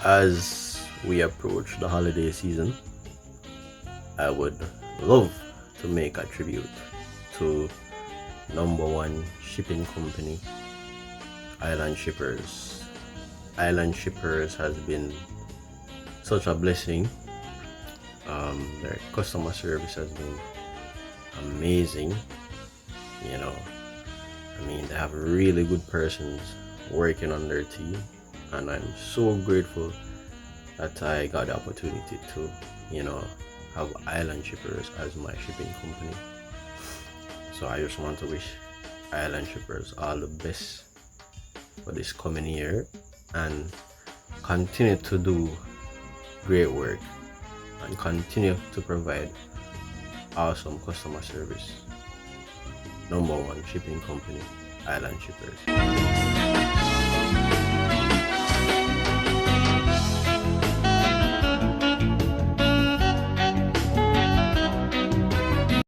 As we approach the holiday season, I would love to make a tribute to number one shipping company, Island Shippers. Island Shippers has been such a blessing. Their customer service has been amazing. You know, they have really good persons working on their team, and I'm so grateful that I got the opportunity to, have Island Shippers as my shipping company. So I just want to wish Island Shippers all the best for this coming year and continue to do great work and continue to provide awesome customer service. Number one shipping company, Island Shippers.